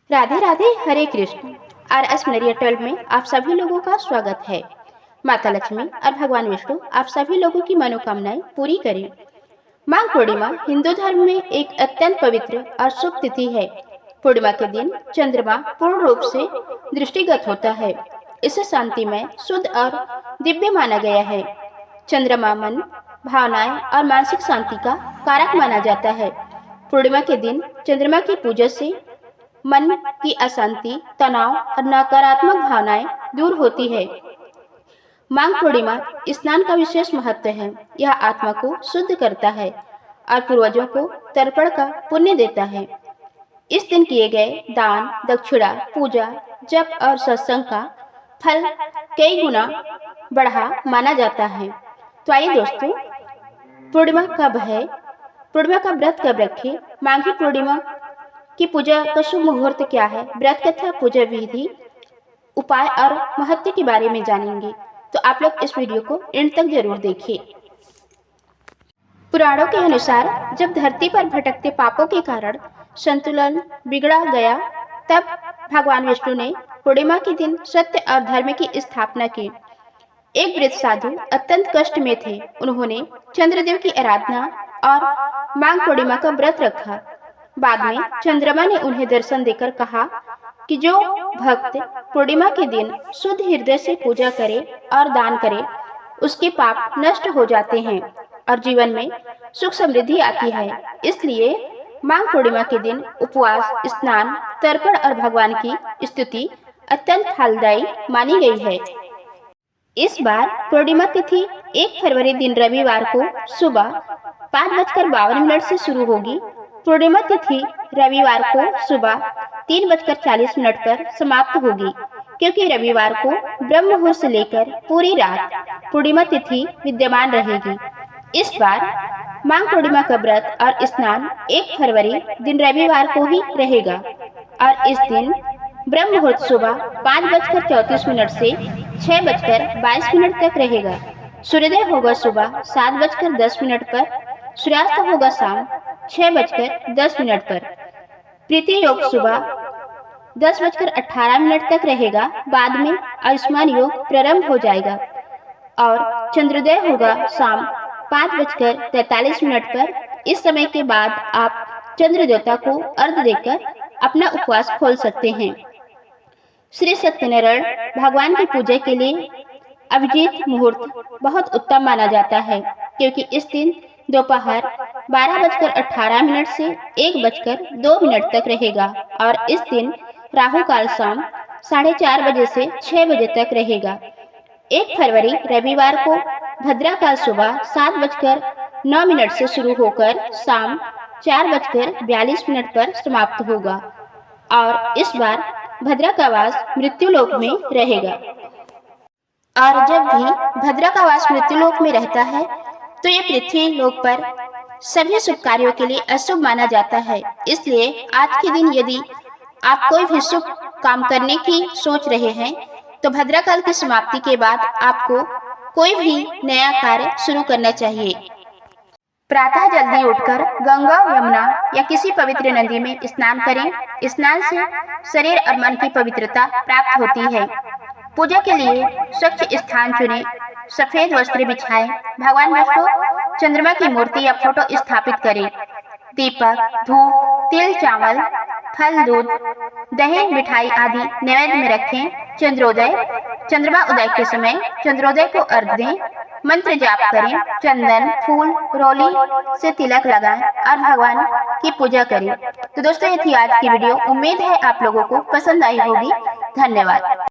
राधे राधे, हरे Krishna. RS military 12 में आप सभी लोगों का स्वागत है। माता लक्ष्मी और भगवान विष्णु आप सभी लोगों की मनोकामनाएं पूरी करें। माघ पूर्णिमा हिंदू धर्म में एक अत्यंत पवित्र और शुभ तिथि है। पूर्णिमा के दिन चंद्रमा पूर्ण रूप से दृष्टिगत होता है। इसे शांतिमय, शुद्ध और दिव्य माना गया है। चंद्रमा मन, भावनाएं और मानसिक शांति का कारक माना जाता है। पूर्णिमा के दिन चंद्रमा की पूजा से मन की अशांति, तनाव और नकारात्मक भावनाएं दूर होती है। माघ पूर्णिमा स्नान का विशेष महत्व है। यह आत्मा को शुद्ध करता है और पूर्वजों को तर्पण का पुण्य देता है। इस दिन किए गए दान, दक्षिणा, पूजा, जप और सत्संग का फल कई गुना बढ़ा माना जाता है। तो आइए दोस्तों, पूर्णिमा कब है, पूर्णिमा का व्रत कब रखें, माघी पूर्णिमा की पूजा का शुभ मुहूर्त क्या है, व्रत कथा, पूजा विधि, उपाय और महत्व के बारे में जानेंगे। तो आप लोग इस वीडियो को एंड तक जरूर देखिए। पुराणों के अनुसार जब धरती पर भटकते पापों के कारण संतुलन बिगड़ा गया, तब भगवान विष्णु ने पूर्णिमा के दिन सत्य और धर्म की स्थापना की। एक वृद्ध साधु अत्यंत कष्ट में थे। उन्होंने चंद्रदेव की आराधना और माघ पूर्णिमा का व्रत रखा। बाद में चंद्रमा ने उन्हें दर्शन देकर कहा कि जो भक्त पूर्णिमा के दिन शुद्ध हृदय से पूजा करे और दान करे, उसके पाप नष्ट हो जाते हैं और जीवन में सुख समृद्धि आती है। इसलिए माघ पूर्णिमा के दिन उपवास, स्नान, तर्पण और भगवान की स्तुति अत्यंत फलदायी मानी गई है। इस बार पूर्णिमा तिथि 1 फरवरी दिन रविवार को सुबह 5:52 से शुरू होगी। पूर्णिमा तिथि रविवार को सुबह 3:40 पर समाप्त होगी, क्योंकि रविवार को ब्रह्म मुहूर्त से लेकर पूरी रात पूर्णिमा तिथि विद्यमान रहेगी। इस बार माघ पूर्णिमा का व्रत और स्नान 1 फरवरी दिन रविवार को ही रहेगा और इस दिन ब्रह्म मुहूर्त सुबह 5:34 से 6:22 तक रहेगा। सूर्योदय होगा सुबह 7:10 पर, सूर्यास्त होगा शाम 6:10 पर। प्रीति योग सुबह 10:18 तक रहेगा। बाद में आयुष्मान योग प्रारंभ हो जाएगा और चंद्रोदय होगा शाम 5:43 पर। इस समय के बाद आप चंद्र देवता को अर्घ्य देकर अपना उपवास खोल सकते हैं। श्री सत्यनारायण भगवान की पूजा के लिए अभिजीत मुहूर्त बहुत उत्तम माना जाता है, क्योंकि इस दिन दोपहर 12:18 से 1:02 तक रहेगा और इस दिन राहु काल शाम 4:30 बजे से 6 बजे तक रहेगा। 1 फरवरी रविवार को भद्रा काल सुबह 7:09 से शुरू होकर शाम 4:42 पर समाप्त होगा और इस बार भद्रा का वास मृत्यु लोक में रहेगा। और जब भी भद्रा का वास मृत्यु लोक में रहता है, तो ये पृथ्वी लोक पर सभी शुभ कार्यों के लिए अशुभ माना जाता है। इसलिए आज के दिन यदि आप कोई भी शुभ काम करने की सोच रहे हैं, तो भद्रा काल की समाप्ति के बाद आपको कोई भी नया कार्य शुरू करना चाहिए। प्रातः जल्दी उठकर गंगा, यमुना या किसी पवित्र नदी में स्नान करें। स्नान से शरीर और मन की पवित्रता प्राप्त होती है। पूजा के लिए स्वच्छ स्थान चुनें, सफेद वस्त्र बिछाएं, भगवान विष्णु चंद्रमा की मूर्ति या फोटो स्थापित करें। दीपक, धूप, तिल, चावल, फल, दूध, दही, मिठाई आदि नैवेद्य में रखें। चंद्रमा उदय के समय चंद्रोदय को अर्घ्य दें। मंत्र जाप करें, चंदन, फूल, रोली से तिलक लगाएं और भगवान की पूजा करें। तो दोस्तों, ये थी आज की वीडियो। उम्मीद है आप लोगों को पसंद आई होगी। धन्यवाद।